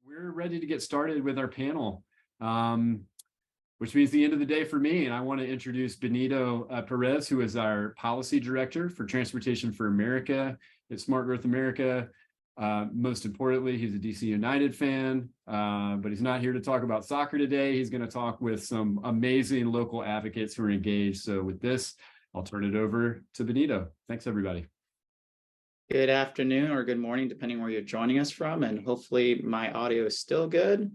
We're ready to get started with our panel, which means the end of the day for me. And I want to introduce Benito Perez, who is our policy director for Transportation for America at Smart Growth America. Most importantly, he's a DC United fan, but he's not here to talk about soccer today. He's going to talk with some amazing local advocates who are engaged. So with this, I'll turn it over to Benito. Thanks, everybody. Good afternoon or good morning, depending where you're joining us from, and hopefully my audio is still good.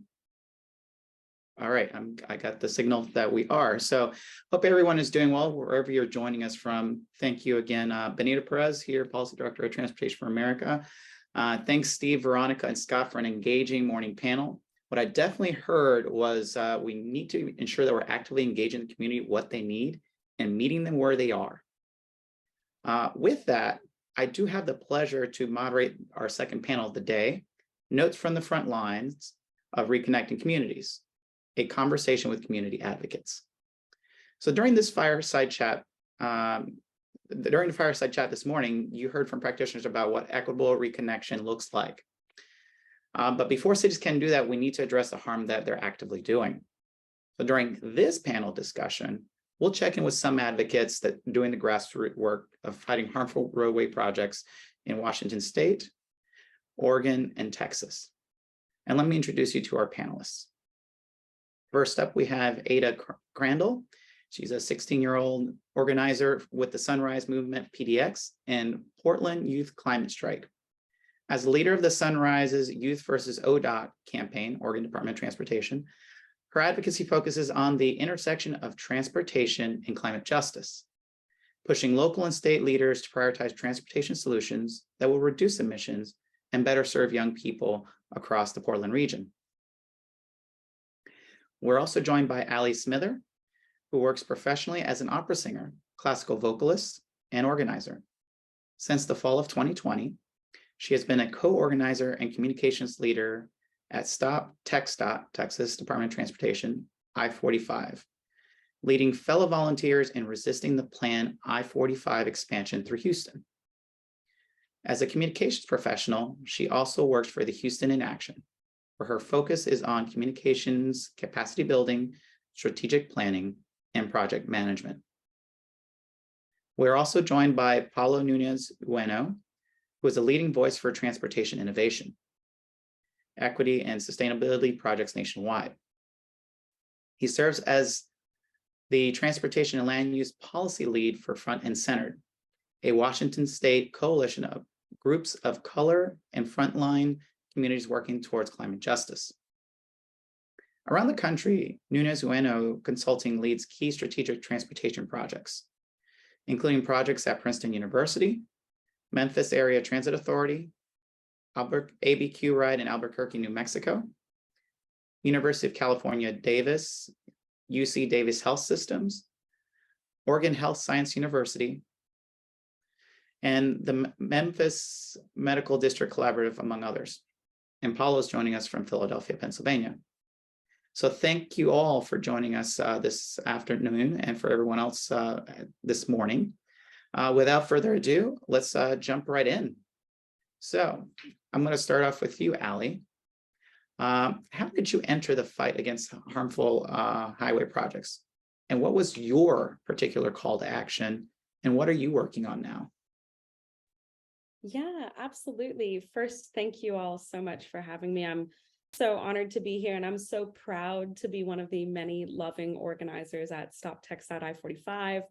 All right, I got the signal that we are. So hope everyone is doing well wherever you're joining us from. Thank you again. Benito Perez here, Policy Director of Transportation for America. Thanks, Steve, Veronica, and Scott for an engaging morning panel. What I definitely heard was we need to ensure that we're actively engaging the community, what they need, and meeting them where they are. With that, I do have the pleasure to moderate our second panel of the day, Notes from the Front Lines of Reconnecting Communities, a conversation with community advocates. So during this fireside chat, this morning, you heard from practitioners about what equitable reconnection looks like. But before cities can do that, we need to address the harm that they're actively doing. So during this panel discussion, we'll check in with some advocates that doing the grassroots work of fighting harmful roadway projects in Washington State, Oregon, and Texas. And let me introduce you to our panelists. First up, we have Adah Crandall. She's a 16-year-old organizer with the Sunrise Movement, PDX, and Portland Youth Climate Strike. As the leader of the Sunrise's Youth versus ODOT campaign, Oregon Department of Transportation, her advocacy focuses on the intersection of transportation and climate justice, pushing local and state leaders to prioritize transportation solutions that will reduce emissions and better serve young people across the Portland region. We're also joined by Ali Smither, who works professionally as an opera singer, classical vocalist, and organizer. Since the fall of 2020, she has been a co-organizer and communications leader at TxDOT, Texas Department of Transportation, I-45, leading fellow volunteers in resisting the planned I-45 expansion through Houston. As a communications professional, she also works for the Houston in Action, where her focus is on communications, capacity building, strategic planning, and project management. We're also joined by Paulo Nunes-Ueno, who is a leading voice for transportation innovation, equity, and sustainability projects nationwide. He serves as the Transportation and Land Use Policy Lead for Front and Centered, a Washington State coalition of groups of color and frontline communities working towards climate justice. Around the country, Nunes-Ueno Consulting leads key strategic transportation projects, including projects at Princeton University, Memphis Area Transit Authority, ABQ Ride in Albuquerque, New Mexico, University of California, Davis, UC Davis Health Systems, Oregon Health Science University, and the Memphis Medical District Collaborative, among others. And Paulo is joining us from Philadelphia, Pennsylvania. So thank you all for joining us this afternoon, and for everyone else this morning. Without further ado, let's jump right in. So I'm going to start off with you, Ali. How did you enter the fight against harmful highway projects? And what was your particular call to action? And what are you working on now? Yeah, absolutely. First, thank you all so much for having me. I'm so honored to be here, and I'm so proud to be one of the many loving organizers at Stop TxDOT I-45.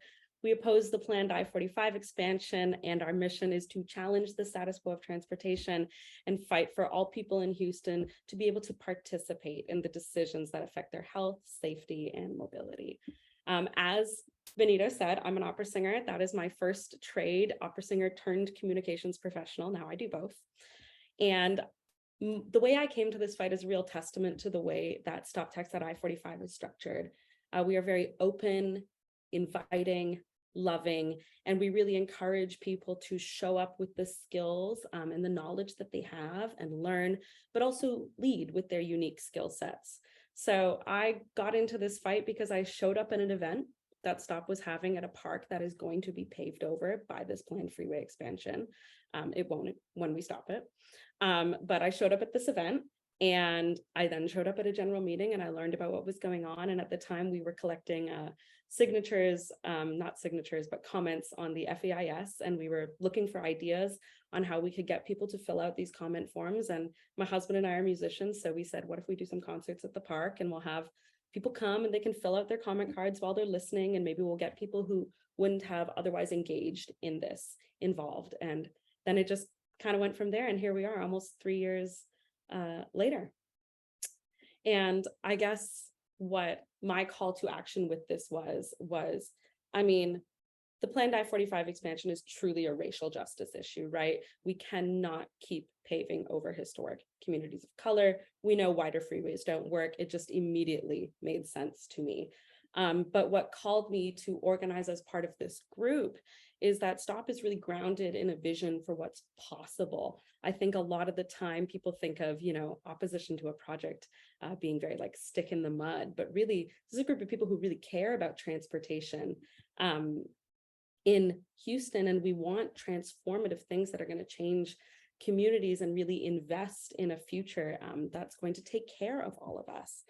We oppose the planned I-45 expansion, and our mission is to challenge the status quo of transportation and fight for all people in Houston to be able to participate in the decisions that affect their health, safety, and mobility. As Benito said, I'm an opera singer. That is my first trade, opera singer turned communications professional. Now I do both. And the way I came to this fight is a real testament to the way that Stop TxDOT I-45 is structured. We are very open, inviting, loving, and we really encourage people to show up with the skills and the knowledge that they have and learn, but also lead with their unique skill sets. So I got into this fight because I showed up at an event that Stop was having at a park that is going to be paved over by this planned freeway expansion. It won't when we stop it. But I showed up at this event And I then showed up at a general meeting and I learned about what was going on. And at the time we were collecting signatures, not signatures, but comments on the FEIS. And we were looking for ideas on how we could get people to fill out these comment forms. And my husband and I are musicians. So we said, what if we do some concerts at the park and we'll have people come and they can fill out their comment cards while they're listening. And maybe we'll get people who wouldn't have otherwise engaged in this involved. And then it just kind of went from there. And here we are almost 3 years later. And I guess what my call to action with this was, I mean, the planned I-45 expansion is truly a racial justice issue, right? We cannot keep paving over historic communities of color. We know wider freeways don't work. It just immediately made sense to me. But what called me to organize as part of this group is that STOP is really grounded in a vision for what's possible. I think a lot of the time people think of, opposition to a project being very like stick in the mud, but really this is a group of people who really care about transportation in Houston, and we want transformative things that are going to change communities and really invest in a future that's going to take care of all of us.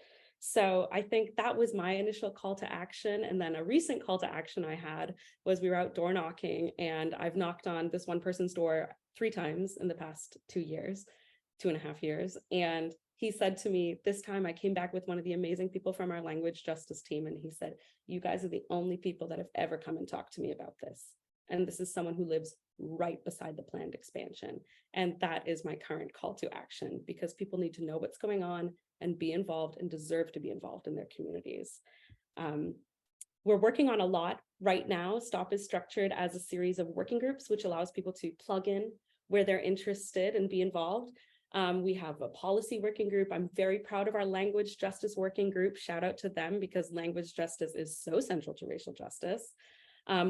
So I think that was my initial call to action. And then a recent call to action I had was we were out door knocking, and I've knocked on this one person's door 3 times in the past 2.5 years. And he said to me, this time I came back with one of the amazing people from our language justice team. And he said, you guys are the only people that have ever come and talked to me about this. And this is someone who lives right beside the planned expansion. And that is my current call to action, because people need to know what's going on and be involved and deserve to be involved in their communities. We're working on a lot right now. STOP is structured as a series of working groups, which allows people to plug in where they're interested and be involved. We have a policy working group. I'm very proud of our language justice working group. Shout out to them, because language justice is so central to racial justice.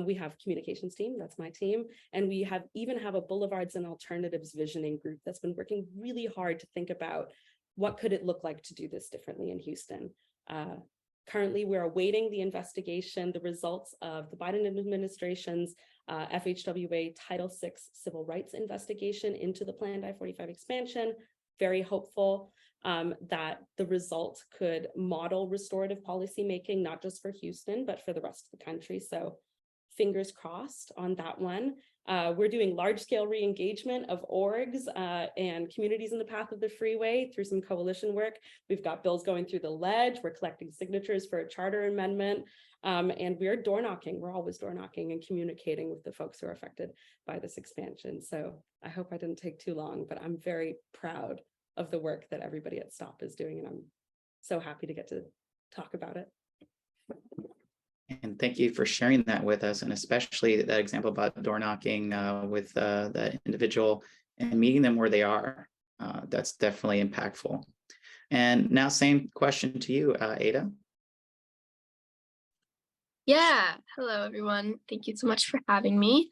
We have communications team, that's my team. And we even have a boulevards and alternatives visioning group that's been working really hard to think about what could it look like to do this differently in Houston. Currently, we're awaiting the investigation, the results of the Biden administration's FHWA Title VI civil rights investigation into the planned I-45 expansion. Very hopeful that the result could model restorative policymaking, not just for Houston, but for the rest of the country. So fingers crossed on that one. We're doing large-scale re-engagement of orgs and communities in the path of the freeway through some coalition work. We've got bills going through the ledge. We're collecting signatures for a charter amendment. And we're door knocking. We're always door knocking and communicating with the folks who are affected by this expansion. So I hope I didn't take too long, but I'm very proud of the work that everybody at STOP is doing. And I'm so happy to get to talk about it. And thank you for sharing that with us, and especially that example about door knocking with the individual and meeting them where they are. That's definitely impactful. And now, same question to you, Adah. Yeah, hello everyone. Thank you so much for having me.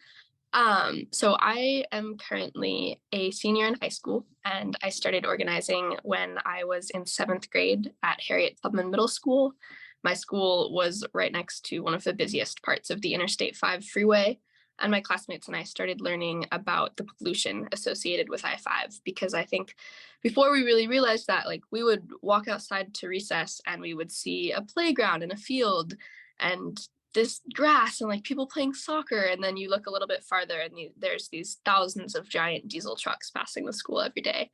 So I am currently a senior in high school, and I started organizing when I was in 7th grade at Harriet Tubman Middle School. My school was right next to one of the busiest parts of the Interstate 5 freeway, and my classmates and I started learning about the pollution associated with I-5, because I think before we really realized that, like, we would walk outside to recess and we would see a playground and a field and this grass and like people playing soccer, and then you look a little bit farther and there's these thousands of giant diesel trucks passing the school every day.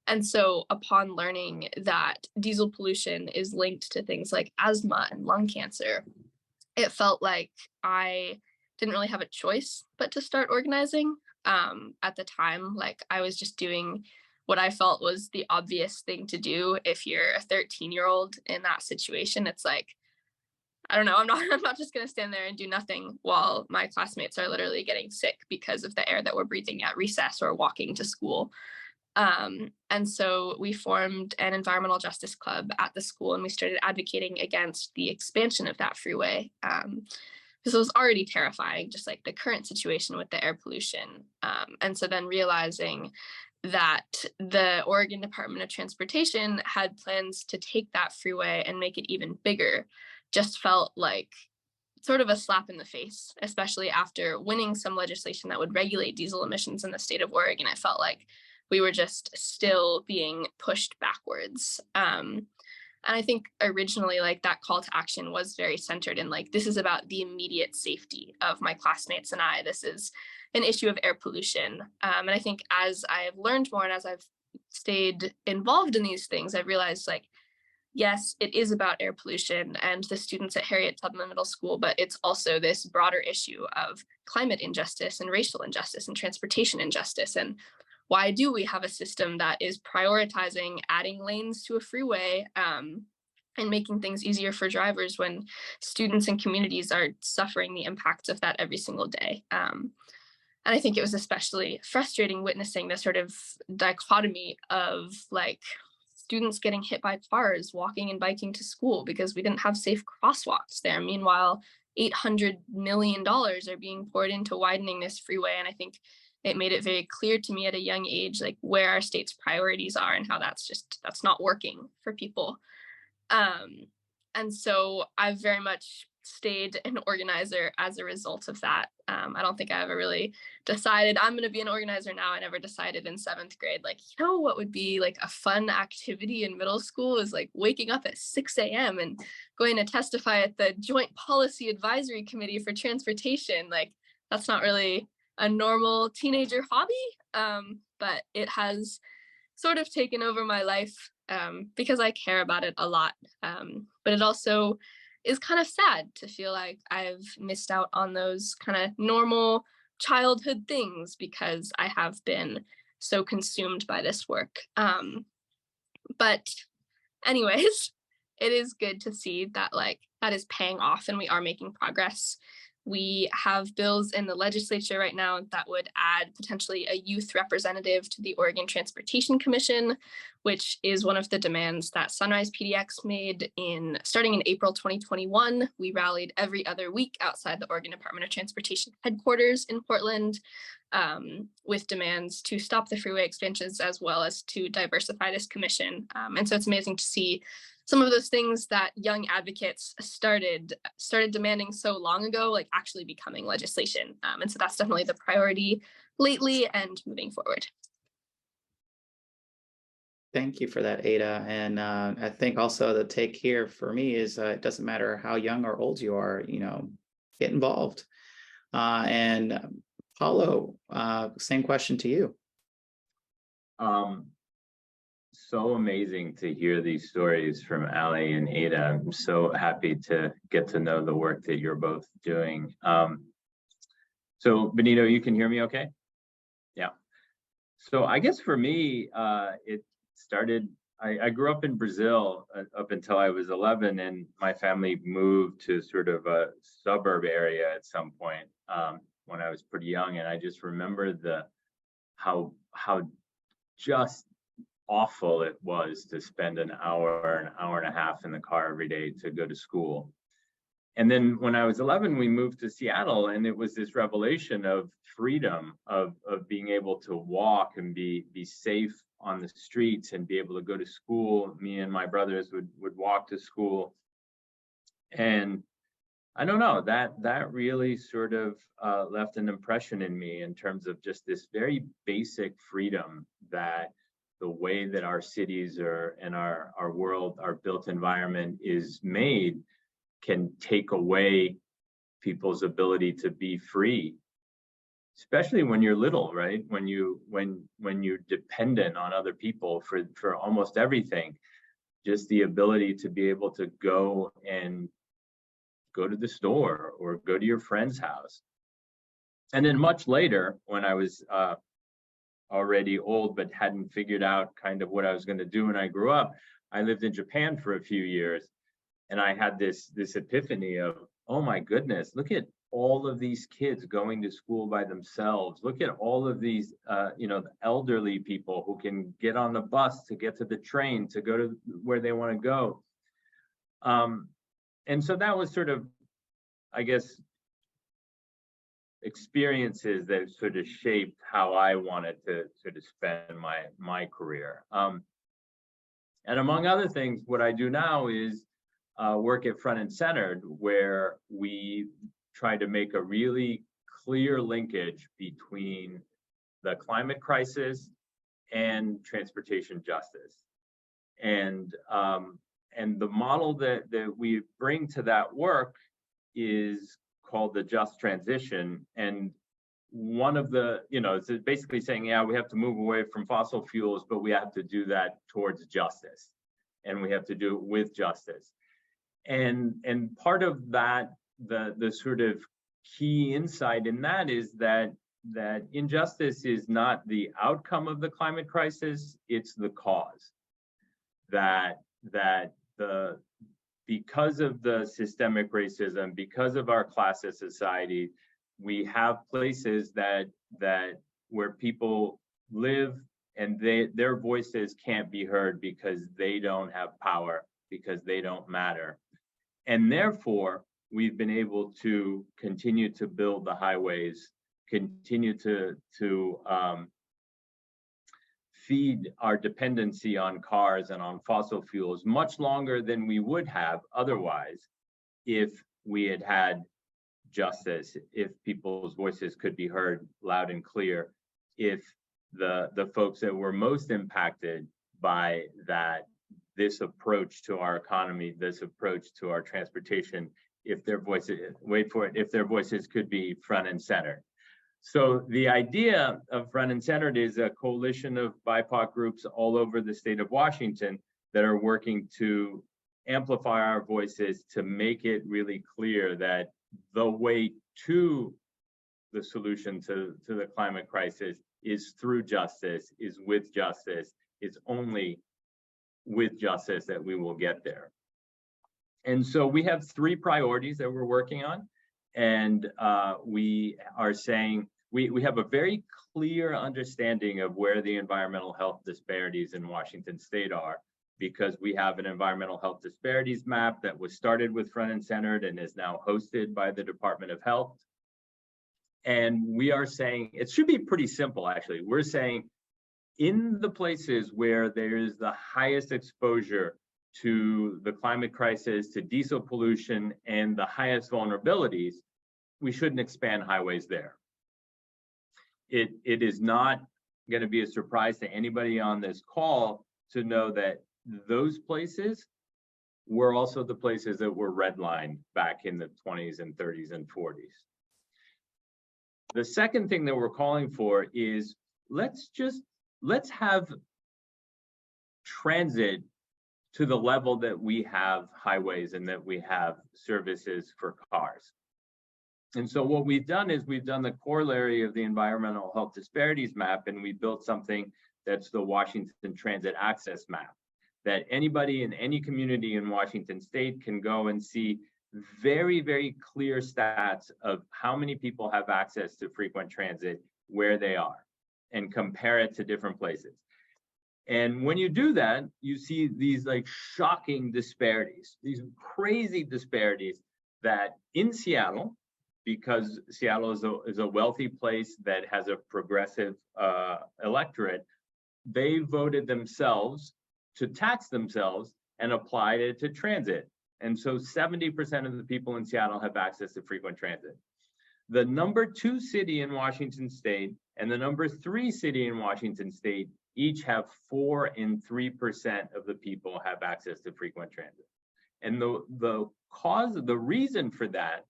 And so upon learning that diesel pollution is linked to things like asthma and lung cancer, it felt like I didn't really have a choice but to start organizing. At the time, like, I was just doing what I felt was the obvious thing to do. If you're a 13-year-old in that situation, it's like, I don't know, I'm not just going to stand there and do nothing while my classmates are literally getting sick because of the air that we're breathing at recess or walking to school. And so we formed an environmental justice club at the school, and we started advocating against the expansion of that freeway. Because it was already terrifying, just like the current situation with the air pollution. And so then realizing that the Oregon Department of Transportation had plans to take that freeway and make it even bigger just felt like sort of a slap in the face, especially after winning some legislation that would regulate diesel emissions in the state of Oregon. It felt like we were just still being pushed backwards. And I think originally, like, that call to action was very centered in, like, this is about the immediate safety of my classmates and I. This is an issue of air pollution. And I think as I've learned more and as I've stayed involved in these things, I've realized, like, yes, it is about air pollution and the students at Harriet Tubman Middle School, but it's also this broader issue of climate injustice and racial injustice and transportation injustice. And why do we have a system that is prioritizing adding lanes to a freeway and making things easier for drivers when students and communities are suffering the impacts of that every single day? And I think it was especially frustrating witnessing the sort of dichotomy of, like, students getting hit by cars walking and biking to school because we didn't have safe crosswalks there. Meanwhile, $800 million are being poured into widening this freeway. And I think it made it very clear to me at a young age, like, where our state's priorities are and how that's not working for people. And so I've very much stayed an organizer as a result of that. I don't think I ever really decided I'm going to be an organizer now. I never decided in 7th grade, like, you know, what would be like a fun activity in middle school is like waking up at 6 a.m. and going to testify at the Joint Policy Advisory Committee for Transportation. Like, that's not really a normal teenager hobby, but it has sort of taken over my life because I care about it a lot. But it also is kind of sad to feel like I've missed out on those kind of normal childhood things because I have been so consumed by this work. But anyways, it is good to see that, like, that is paying off and we are making progress. We have bills in the legislature right now that would add potentially a youth representative to the Oregon Transportation Commission, which is one of the demands that Sunrise PDX made starting in April 2021. We rallied every other week outside the Oregon Department of Transportation headquarters in Portland with demands to stop the freeway expansions as well as to diversify this commission. And so it's amazing to see some of those things that young advocates started demanding so long ago, like, actually becoming legislation. And so that's definitely the priority lately and moving forward. Thank you for that, Adah. And I think also the take here for me is it doesn't matter how young or old you are, you know, get involved. And Paulo, same question to you. So amazing to hear these stories from Ali and Adah. I'm so happy to get to know the work that you're both doing. So Benito, you can hear me okay? Yeah. So I guess for me, it started, I grew up in Brazil up until I was 11, and my family moved to sort of a suburb area at some point when I was pretty young. And I just remember how just awful it was to spend an hour and a half in the car every day to go to school. And then when I was 11, we moved to Seattle, and it was this revelation of freedom, of being able to walk and be safe on the streets and be able to go to school. Me and my brothers would walk to school. And I don't know, that really sort of left an impression in me in terms of just this very basic freedom that the way that our cities and our world, our built environment is made can take away people's ability to be free, especially when you're little, right? When you're dependent on other people for almost everything, just the ability to be able to go to the store or go to your friend's house. And then much later, when I was already old but hadn't figured out kind of what I was going to do when I grew up, I lived in Japan for a few years, and I had this epiphany of, oh my goodness, look at all of these kids going to school by themselves. Look at all of these the elderly people who can get on the bus to get to the train to go to where they want to go. And so that was sort of, I guess, experiences that sort of shaped how I wanted to sort of spend my career. And among other things, what I do now is work at Front and Centered, where we try to make a really clear linkage between the climate crisis and transportation justice. And the model that we bring to that work is called the just transition. And one of the, it's basically saying, yeah, we have to move away from fossil fuels, but we have to do that towards justice, and we have to do it with justice. And part of that, the sort of key insight in that is that injustice is not the outcome of the climate crisis, it's the cause. That because of the systemic racism, because of our classist society, we have places that where people live and their voices can't be heard because they don't have power, because they don't matter. And therefore, we've been able to continue to build the highways, continue to feed our dependency on cars and on fossil fuels much longer than we would have otherwise if we had had justice, if people's voices could be heard loud and clear, if the folks that were most impacted by this approach to our economy, this approach to our transportation, if their voices, if their voices could be front and center. So the idea of front and centered is a coalition of BIPOC groups all over the state of Washington that are working to amplify our voices, to make it really clear that the way to the solution to the climate crisis is through justice, is with justice. It's only with justice that we will get there. And so we have 3 priorities that we're working on. And we are saying, we have a very clear understanding of where the environmental health disparities in Washington state are, because we have an environmental health disparities map that was started with Front and Centered and is now hosted by the Department of Health. And we are saying, it should be pretty simple actually. We're saying in the places where there is the highest exposure to the climate crisis, to diesel pollution, and the highest vulnerabilities, we shouldn't expand highways there. It is not going to be a surprise to anybody on this call to know that those places were also the places that were redlined back in the 20s and 30s and 40s. The second thing that we're calling for is let's have transit to the level that we have highways and that we have services for cars. And so what we've done is we've done the corollary of the environmental health disparities map, and we built something that's the Washington Transit Access Map, that anybody in any community in Washington state can go and see very, very clear stats of how many people have access to frequent transit, where they are, and compare it to different places. And when you do that, you see these like shocking disparities, these crazy disparities that in Seattle, because Seattle is a wealthy place that has a progressive electorate, they voted themselves to tax themselves and applied it to transit. And so 70% of the people in Seattle have access to frequent transit. The number 2 city in Washington state and the number 3 city in Washington state each have 4 and 3% of the people have access to frequent transit. And the reason for that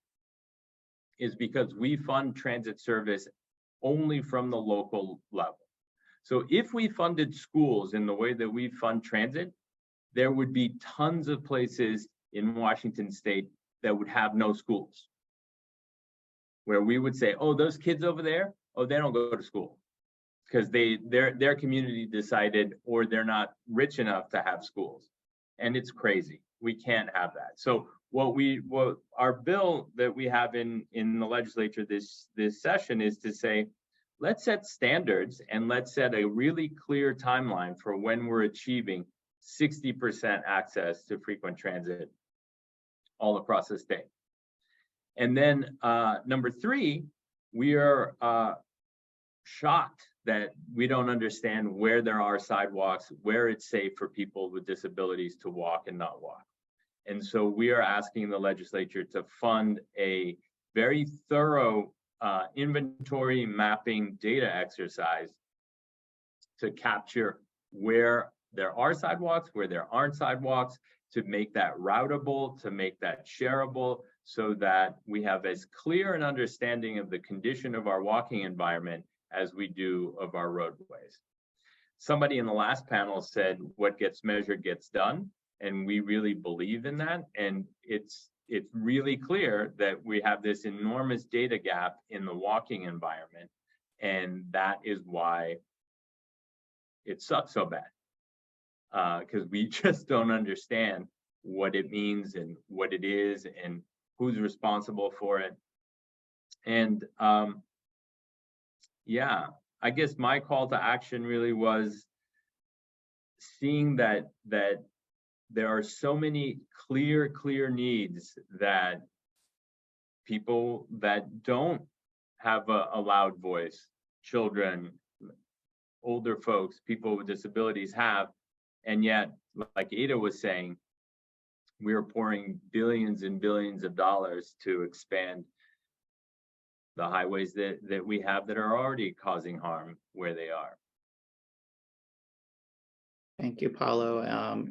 is because we fund transit service only from the local level. So if we funded schools in the way that we fund transit, there would be tons of places in Washington state that would have no schools, where we would say, oh, those kids over there, oh, they don't go to school because their community decided, or they're not rich enough to have schools. And it's crazy. We can't have that. So what our bill that we have in the legislature this session is to say, let's set standards and let's set a really clear timeline for when we're achieving 60% access to frequent transit all across the state. And then number 3, we are shocked that we don't understand where there are sidewalks, where it's safe for people with disabilities to walk and not walk. And so we are asking the legislature to fund a very thorough inventory mapping data exercise to capture where there are sidewalks, where there aren't sidewalks, to make that routable, to make that shareable, so that we have as clear an understanding of the condition of our walking environment as we do of our roadways. Somebody in the last panel said, what gets measured gets done, and we really believe in that. And it's really clear that we have this enormous data gap in the walking environment, and that is why it sucks so bad. Because we just don't understand what it means and what it is and who's responsible for it. And yeah, I guess my call to action really was seeing that there are so many clear needs that people that don't have a loud voice, children, older folks, people with disabilities have. And yet, like Adah was saying, we are pouring billions and billions of dollars to expand the highways that we have that are already causing harm where they are. Thank you, Paulo.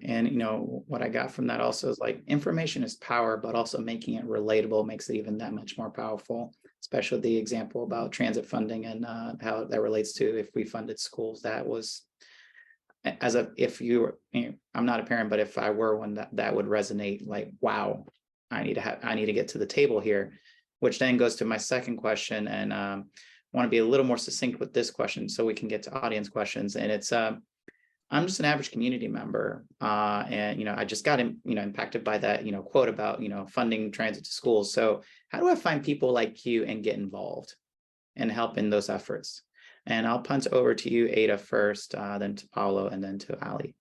And you know, what I got from that also is like information is power, but also making it relatable makes it even that much more powerful, especially the example about transit funding and how that relates to if we funded schools. That was, as a, if you were, you know, I'm not a parent, but if I were one, that would resonate like, wow, I need to get to the table here, which then goes to my second question. And want to be a little more succinct with this question so we can get to audience questions. And it's, I'm just an average community member, and you know, I just got impacted by that quote about funding transit to schools. So how do I find people like you and get involved and help in those efforts? And I'll punt over to you, Adah, first, then to Paulo, and then to Ali.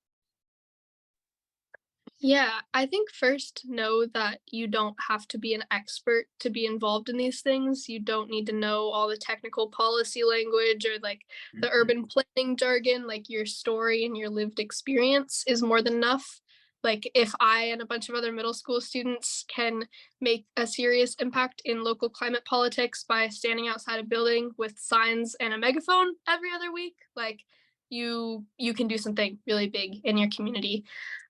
Yeah, I think first know that you don't have to be an expert to be involved in these things. You don't need to know all the technical policy language or like the urban planning jargon. Like your story and your lived experience is more than enough. Like if I and a bunch of other middle school students can make a serious impact in local climate politics by standing outside a building with signs and a megaphone every other week, like you can do something really big in your community.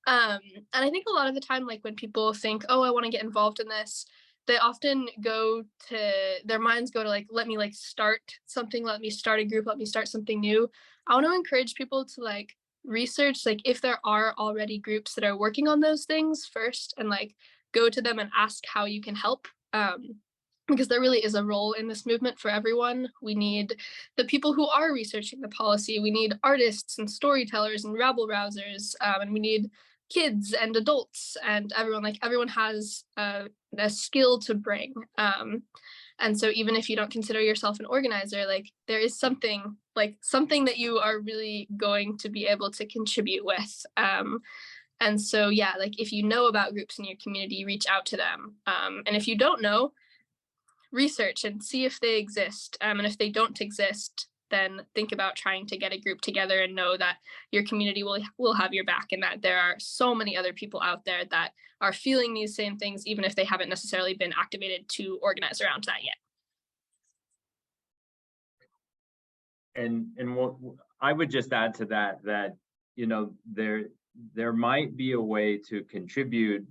And I think a lot of the time, like when people think, oh, I want to get involved in this, they often their minds go to like, let me like start something, let me start a group, let me start something new. I want to encourage people to like research, like if there are already groups that are working on those things first, and like go to them and ask how you can help. Because there really is a role in this movement for everyone. We need the people who are researching the policy. We need artists and storytellers and rabble rousers, and we need kids and adults and everyone. Like everyone has a skill to bring. And so even if you don't consider yourself an organizer, like there is something that you are really going to be able to contribute with. And so, yeah, like if you know about groups in your community, reach out to them. And if you don't know, research and see if they exist. And if they don't exist, then think about trying to get a group together and know that your community will have your back, and that there are so many other people out there that are feeling these same things, even if they haven't necessarily been activated to organize around that yet. And what I would just add to that there might be a way to contribute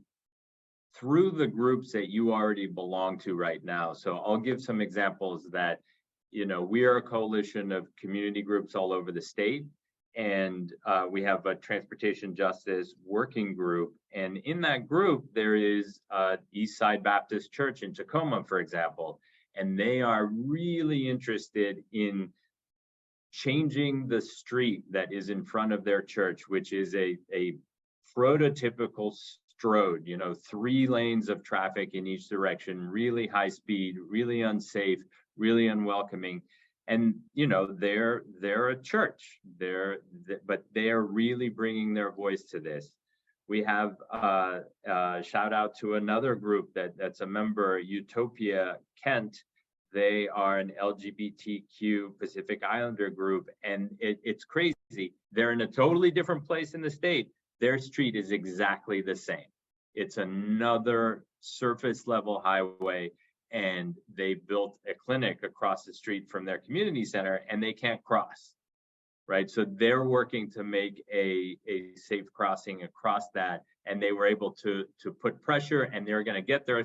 through the groups that you already belong to right now. So I'll give some examples that, we are a coalition of community groups all over the state, and we have a transportation justice working group. And in that group, there is Eastside Baptist Church in Tacoma, for example, and they are really interested in changing the street that is in front of their church, which is a prototypical road, 3 lanes of traffic in each direction, really high speed, really unsafe, really unwelcoming. And they're a church, but they are really bringing their voice to this. We have shout out to another group that's a member, Utopia Kent. They are an LGBTQ Pacific Islander group, and it's crazy. They're in a totally different place in the state. Their street is exactly the same. It's another surface level highway, and they built a clinic across the street from their community center, and they can't cross, right? So they're working to make a safe crossing across that, and they were able to put pressure, and they're going to get their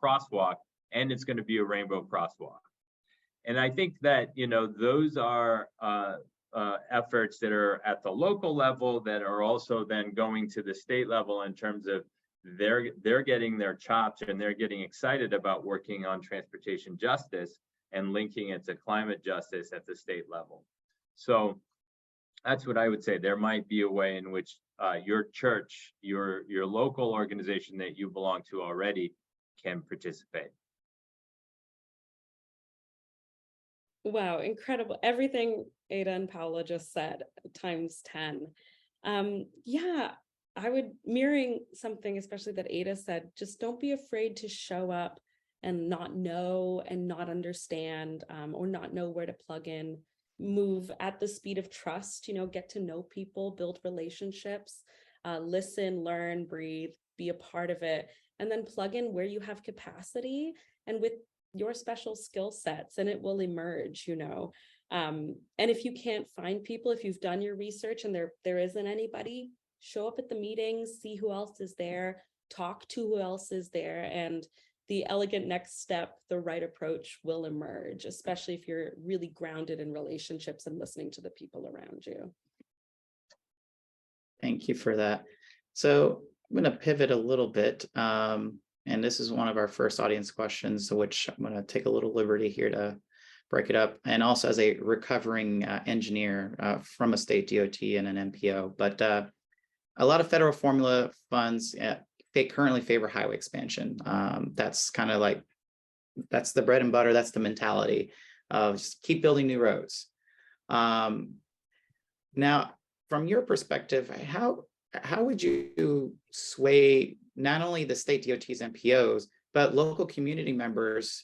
crosswalk, and it's going to be a rainbow crosswalk. And I think that, you know, those are efforts that are at the local level that are also then going to the state level in terms of they're getting their chops and they're getting excited about working on transportation justice and linking it to climate justice at the state level. So that's what I would say. There might be a way in which your church, your local organization that you belong to already can participate. Wow, incredible. Everything Adah and Paulo just said times 10. Yeah, I would mirroring something, especially that Adah said, just don't be afraid to show up and not know and not understand or not know where to plug in. Move at the speed of trust, you know, get to know people, build relationships, listen, learn, breathe, be a part of it, and then plug in where you have capacity and with your special skill sets, and it will emerge, you know. And if you can't find people, if you've done your research and there isn't anybody, show up at the meetings, see who else is there, talk to who else is there, and the elegant next step, the right approach will emerge, especially if you're really grounded in relationships and listening to the people around you. Thank you for that. So I'm going to pivot a little bit. And this is one of our first audience questions, so which I'm going to take a little liberty here to break it up. And also as a recovering engineer from a state DOT and an MPO, but a lot of federal formula funds they currently favor highway expansion. That's kind of like, that's the bread and butter. That's the mentality of just keep building new roads. Now, from your perspective, how would you sway not only the state DOTs and MPOs, but local community members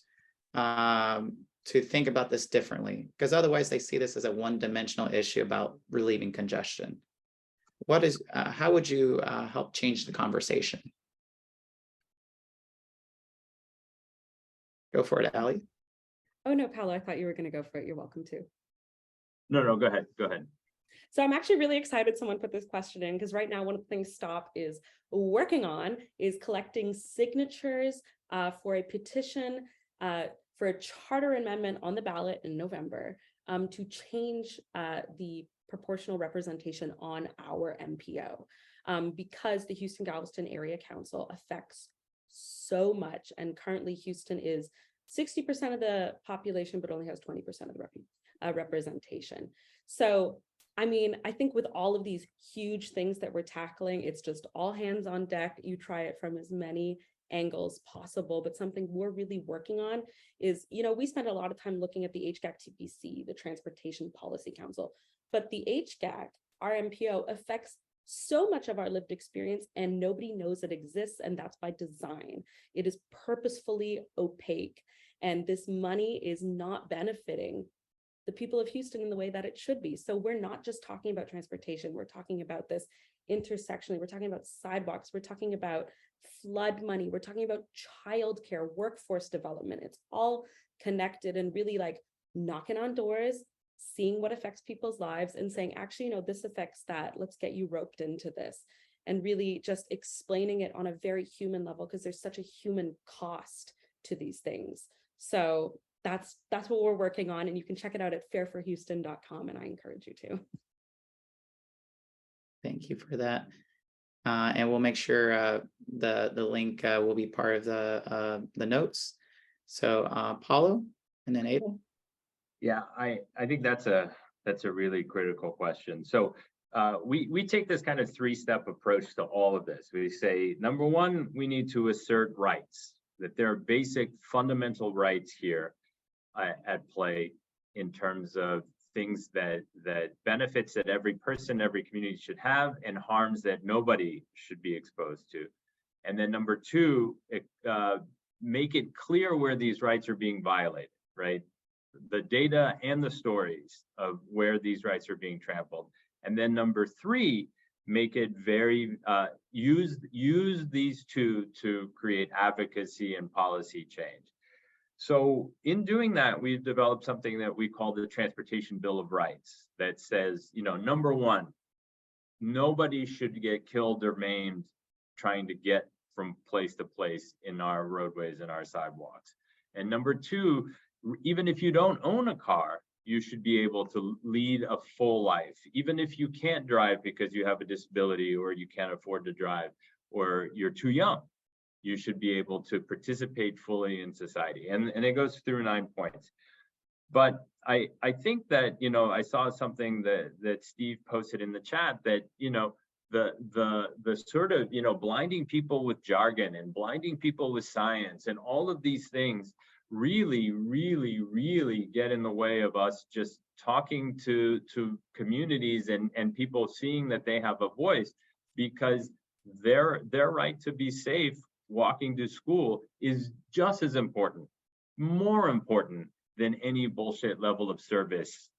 to think about this differently? Because otherwise they see this as a one-dimensional issue about relieving congestion. How would you help change the conversation? Go for it, Allie. Oh no, Paulo, I thought you were going to go for it. You're welcome to. No, go ahead. So I'm actually really excited someone put this question in, because right now one of the things STOP is working on is collecting signatures for a petition for a charter amendment on the ballot in November to change the proportional representation on our MPO because the Houston-Galveston Area Council affects so much. And currently Houston is 60% of the population, but only has 20% of the representation. So I mean, I think with all of these huge things that we're tackling, it's just all hands on deck. You try it from as many angles possible, but something we're really working on is, you know, we spend a lot of time looking at the HGAC TPC, the Transportation Policy Council, but the HGAC, our MPO, affects so much of our lived experience and nobody knows it exists, and that's by design. It is purposefully opaque, and this money is not benefiting the people of Houston in the way that it should be. So we're not just talking about transportation, we're talking about this intersectionally, we're talking about sidewalks, we're talking about flood money, we're talking about childcare, workforce development. It's all connected, and really like knocking on doors, seeing what affects people's lives and saying, actually, you know, this affects that. Let's get you roped into this. And really just explaining it on a very human level, because there's such a human cost to these things. So that's what we're working on, and you can check it out at fairforhouston.com, and I encourage you to. Thank you for that. And we'll make sure the link will be part of the notes. So Paulo and then Adah. Yeah, I think that's a really critical question. So we take this kind of three-step approach to all of this. We say, number one, we need to assert rights, that there are basic fundamental rights here at play in terms of things that benefits that every person, every community should have, and harms that nobody should be exposed to. And then number two, make it clear where these rights are being violated, right? The data and the stories of where these rights are being trampled. And then number three, make it very, use these two to create advocacy and policy change. So in doing that, we've developed something that we call the Transportation Bill of Rights that says, number one, nobody should get killed or maimed trying to get from place to place in our roadways and our sidewalks. And number two, even if you don't own a car, you should be able to lead a full life. Even if you can't drive because you have a disability or you can't afford to drive or you're too young, you should be able to participate fully in society. And it goes through 9 points. But I think that, I saw something that Steve posted in the chat that, the sort of, blinding people with jargon and blinding people with science and all of these things really, really, really get in the way of us just talking to communities and people seeing that they have a voice, because their right to be safe walking to school is just as important, more important than any bullshit level of service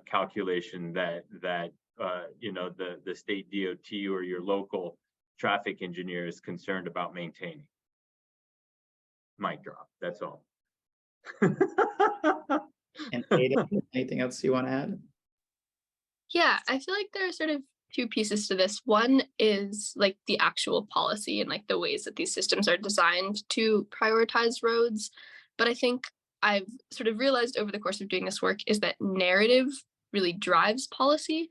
calculation that the state DOT or your local traffic engineer is concerned about maintaining. Mic drop. That's all. And Adah, anything else you want to add? Yeah, I feel like there are sort of two pieces to this. One is like the actual policy and like the ways that these systems are designed to prioritize roads. But I think I've sort of realized over the course of doing this work is that narrative really drives policy.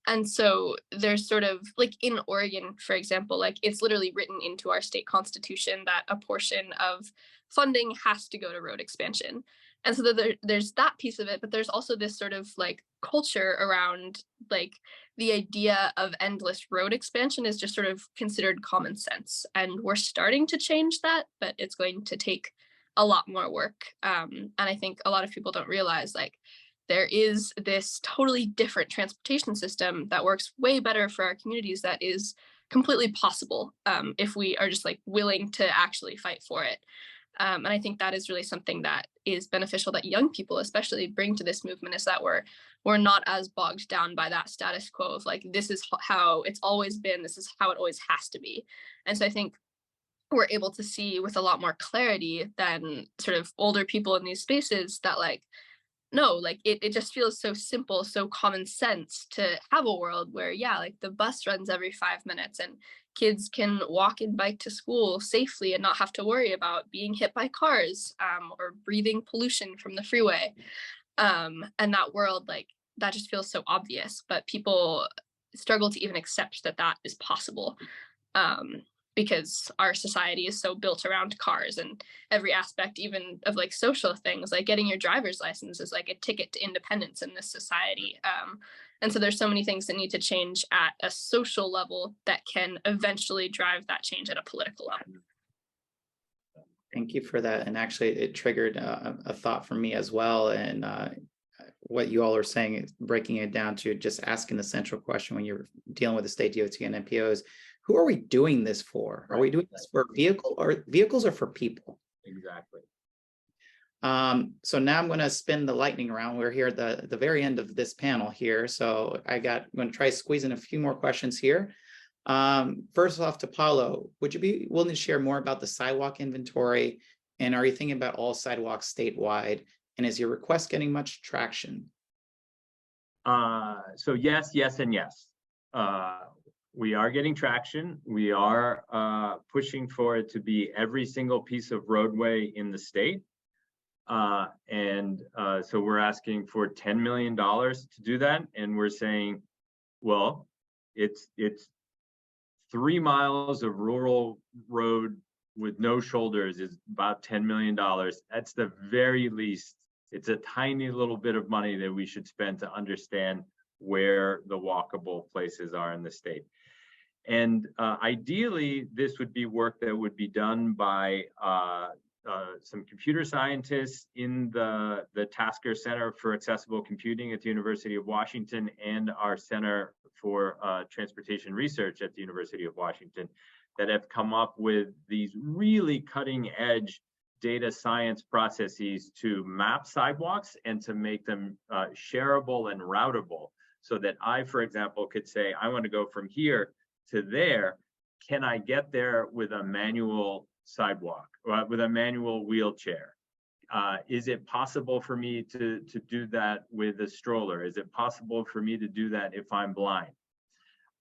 And so there's sort of like in Oregon, for example, like it's literally written into our state constitution that a portion of funding has to go to road expansion. And so there's that piece of it, but there's also this sort of like culture around like the idea of endless road expansion is just sort of considered common sense. And we're starting to change that, but it's going to take a lot more work. And I think a lot of people don't realize like there is this totally different transportation system that works way better for our communities that is completely possible if we are just like willing to actually fight for it. And I think that is really something that is beneficial that young people especially bring to this movement, is that we're not as bogged down by that status quo of like, this is how it's always been, this is how it always has to be. And so I think we're able to see with a lot more clarity than sort of older people in these spaces that like, no, like it just feels so simple, so common sense to have a world where, yeah, like the bus runs every 5 minutes and kids can walk and bike to school safely and not have to worry about being hit by cars or breathing pollution from the freeway. And that world, like that just feels so obvious, but people struggle to even accept that that is possible. Because our society is so built around cars and every aspect, even of like social things, like getting your driver's license is like a ticket to independence in this society. And so there's so many things that need to change at a social level that can eventually drive that change at a political level. Thank you for that. And actually it triggered a thought for me as well. And what you all are saying is breaking it down to just asking the central question when you're dealing with the state DOT and NPOs. Who are we doing this for? Are we doing this for vehicles or for people? Exactly. So now I'm going to spin the lightning round. We're here at the very end of this panel here. So I'm going to try to squeeze in a few more questions here. First off to Paulo, would you be willing to share more about the sidewalk inventory? And are you thinking about all sidewalks statewide? And is your request getting much traction? So yes, yes, and yes. We are getting traction. We are pushing for it to be every single piece of roadway in the state. So we're asking for $10 million to do that. And we're saying, well, it's 3 miles of rural road with no shoulders is about $10 million. That's the very least. It's a tiny little bit of money that we should spend to understand where the walkable places are in the state. And ideally, this would be work that would be done by some computer scientists in the Tasker Center for Accessible Computing at the University of Washington and our Center for Transportation Research at the University of Washington that have come up with these really cutting edge data science processes to map sidewalks and to make them shareable and routable, so that I, for example, could say, I want to go from here to there. Can I get there with a manual sidewalk, or with a manual wheelchair? Is it possible for me to do that with a stroller? Is it possible for me to do that if I'm blind?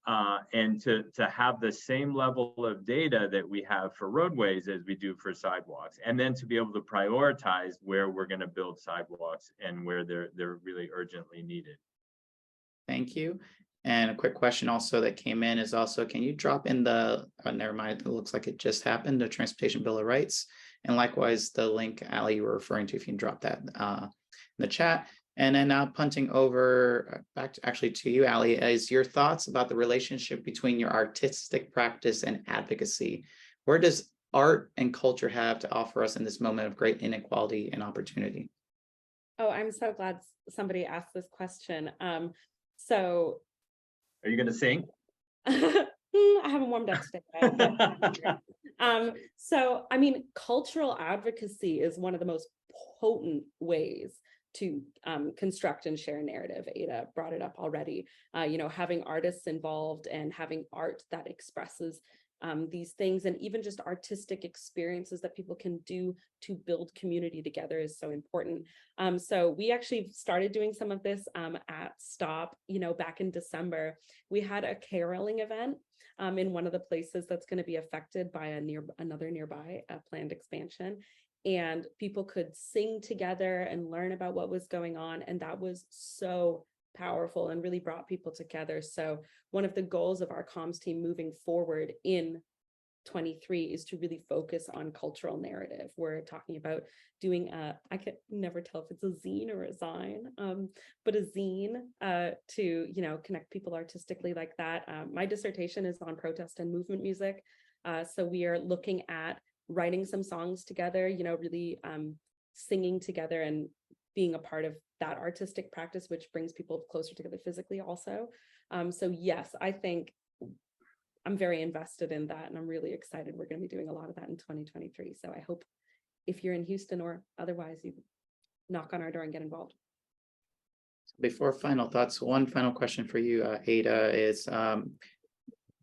And to have the same level of data that we have for roadways as we do for sidewalks, and then to be able to prioritize where we're going to build sidewalks and where they're really urgently needed. Thank you. And a quick question also that came in is also, can you drop in the, never mind, it looks like it just happened, the Transportation Bill of Rights. And likewise, the link, Ali, you were referring to, if you can drop that in the chat. And then now punting over back to, actually to you, Ali, is your thoughts about the relationship between your artistic practice and advocacy. Where does art and culture have to offer us in this moment of great inequality and opportunity? Oh, I'm so glad somebody asked this question. So Are you going to sing? I haven't warmed up today. So, I mean, cultural advocacy is one of the most potent ways to construct and share narrative. Adah brought it up already. Having artists involved and having art that expresses these things, and even just artistic experiences that people can do to build community together is so important. So we actually started doing some of this at Stop, back in December. We had a caroling event in one of the places that's going to be affected by another nearby planned expansion. And people could sing together and learn about what was going on. And that was so powerful and really brought people together. So one of the goals of our comms team moving forward in 23 is to really focus on cultural narrative. We're talking about doing I can never tell if it's a zine or a zine, but a zine to connect people artistically like that. My dissertation is on protest and movement music. So we are looking at writing some songs together, really singing together and being a part of that artistic practice, which brings people closer together physically also. So yes, I think I'm very invested in that, and I'm really excited. We're going to be doing a lot of that in 2023. So I hope if you're in Houston or otherwise, you knock on our door and get involved. Before final thoughts, one final question for you, Adah, is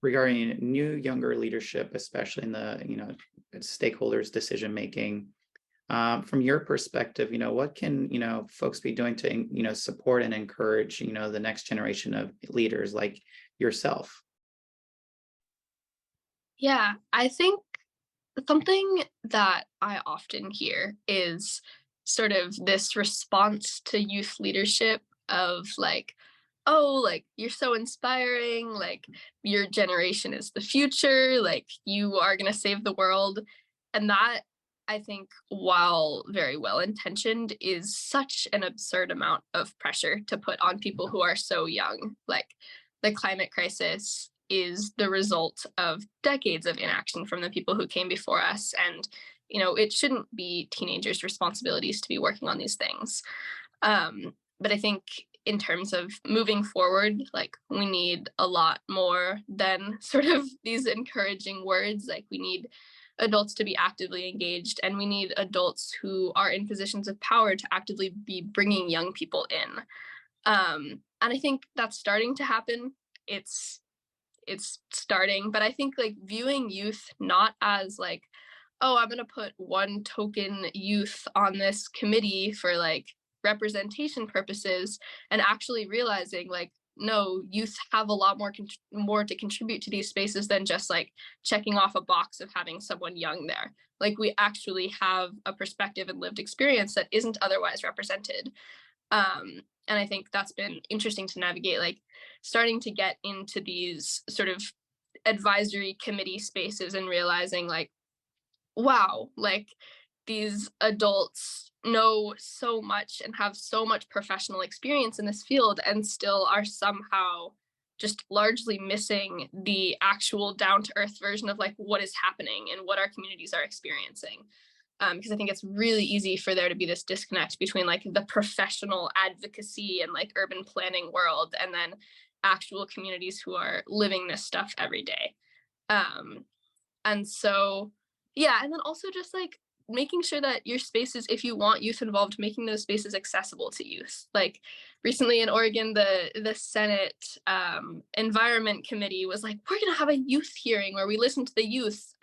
regarding new, younger leadership, especially in the stakeholders' decision making. From your perspective, what can folks be doing to support and encourage the next generation of leaders like yourself? Yeah, I think something that I often hear is sort of this response to youth leadership of like, oh, like you're so inspiring, like your generation is the future, like you are going to save the world. And that, I think, while very well intentioned, is such an absurd amount of pressure to put on people who are so young. Like the climate crisis is the result of decades of inaction from the people who came before us. And, it shouldn't be teenagers' responsibilities to be working on these things. But I think in terms of moving forward, like we need a lot more than sort of these encouraging words. Like we need adults to be actively engaged, and we need adults who are in positions of power to actively be bringing young people in. And I think that's starting to happen. It's starting, but I think like viewing youth not as like, oh, I'm going to put one token youth on this committee for like representation purposes, and actually realizing like, no, youth have a lot more to contribute to these spaces than just like checking off a box of having someone young there. Like we actually have a perspective and lived experience that isn't otherwise represented. And I think that's been interesting to navigate, like starting to get into these sort of advisory committee spaces and realizing like, wow, like these adults know so much and have so much professional experience in this field and still are somehow just largely missing the actual down-to-earth version of like what is happening and what our communities are experiencing. Because I think it's really easy for there to be this disconnect between like the professional advocacy and like urban planning world and then actual communities who are living this stuff every day. And so, yeah, and then also just like making sure that your spaces, if you want youth involved, making those spaces accessible to youth. Like recently in Oregon, the Senate Environment Committee was like, we're going to have a youth hearing where we listen to the youth.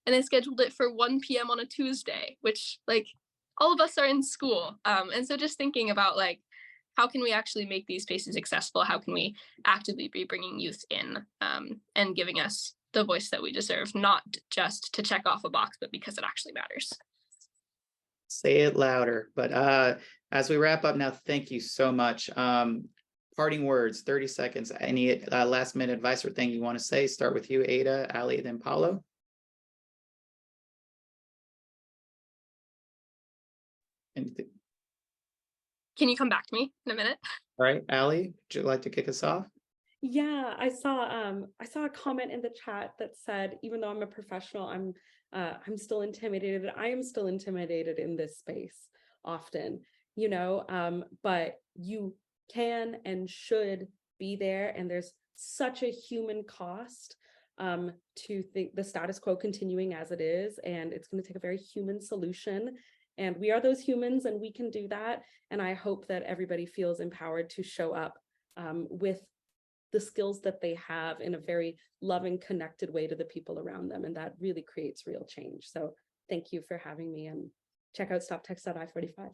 And they scheduled it for 1 p.m. on a Tuesday, which like, all of us are in school. And so just thinking about like, how can we actually make these spaces accessible? How can we actively be bringing youth in and giving us the voice that we deserve, not just to check off a box, but because it actually matters. Say it louder. But as we wrap up now, thank you so much. Parting words, 30 seconds. Any last minute advice or thing you want to say? Start with you, Adah, Ali, then Paulo. Anything? Can you come back to me in a minute? All right, Ali, would you like to kick us off? Yeah, I saw a comment in the chat that said, even though I'm a professional, I'm still intimidated. I am still intimidated in this space often, you know, but you can and should be there. And there's such a human cost to think the status quo continuing as it is. And it's going to take a very human solution. And we are those humans and we can do that. And I hope that everybody feels empowered to show up with the skills that they have in a very loving, connected way to the people around them. And that really creates real change. So thank you for having me, and check out stoptext.I-45.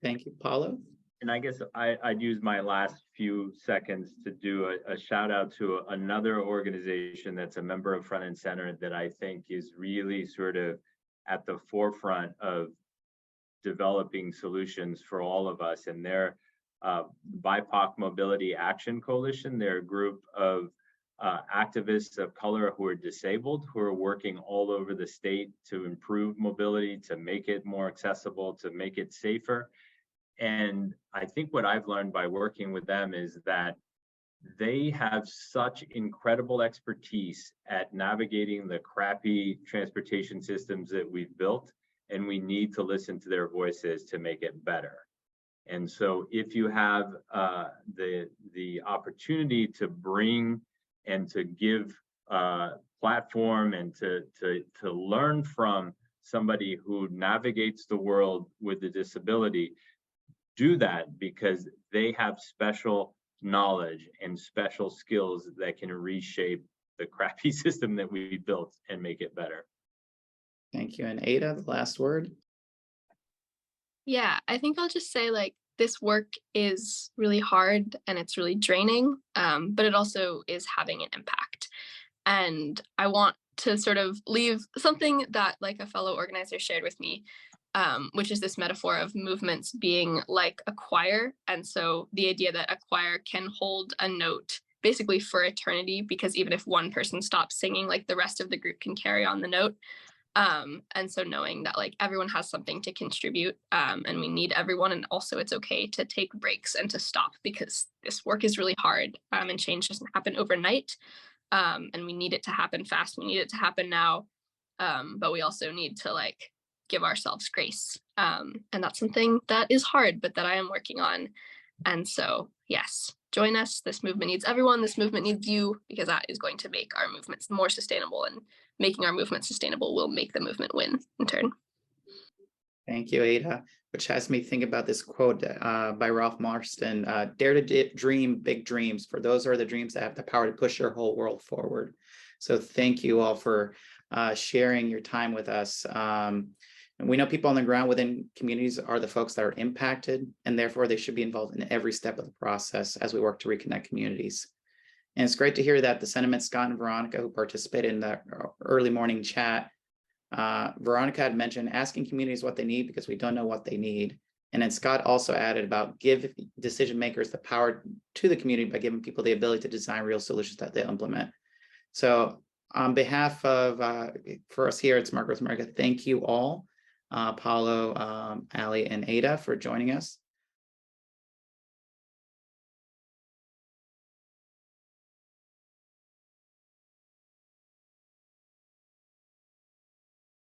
Thank you, Paulo. And I guess I'd use my last few seconds to do a shout out to another organization that's a member of Front and Center that I think is really sort of at the forefront of developing solutions for all of us. And they're BIPOC Mobility Action Coalition. They're a group of activists of color who are disabled, who are working all over the state to improve mobility, to make it more accessible, to make it safer. And I think what I've learned by working with them is that they have such incredible expertise at navigating the crappy transportation systems that we've built, and we need to listen to their voices to make it better. And so if you have the opportunity to bring and to give platform and to learn from somebody who navigates the world with a disability, do that, because they have special knowledge and special skills that can reshape the crappy system that we built and make it better. Thank you. And Adah, the last word. Yeah, I think I'll just say like this work is really hard and it's really draining, but it also is having an impact. And I want to sort of leave something that like a fellow organizer shared with me, which is this metaphor of movements being like a choir. And so the idea that a choir can hold a note basically for eternity, because even if one person stops singing, like the rest of the group can carry on the note. And so knowing that like everyone has something to contribute, and we need everyone, and also it's okay to take breaks and to stop, because this work is really hard, and change doesn't happen overnight, and we need it to happen fast. We need it to happen now, but we also need to like give ourselves grace, and that's something that is hard, but that I am working on. And so yes, join us. This movement needs everyone. This movement needs you, because that is going to make our movements more sustainable, and making our movement sustainable will make the movement win in turn. Thank you, Adah, which has me think about this quote by Ralph Marston: dare to dream big dreams, for those are the dreams that have the power to push your whole world forward. So thank you all for sharing your time with us. And we know people on the ground within communities are the folks that are impacted, and therefore they should be involved in every step of the process as we work to reconnect communities. And it's great to hear that the sentiment Scott and Veronica, who participated in that early morning chat, Veronica had mentioned asking communities what they need because we don't know what they need. And then Scott also added about give decision makers the power to the community by giving people the ability to design real solutions that they implement. So on behalf of, for us here at Smart Growth America, thank you all, Paulo, Ali, and Adah, for joining us.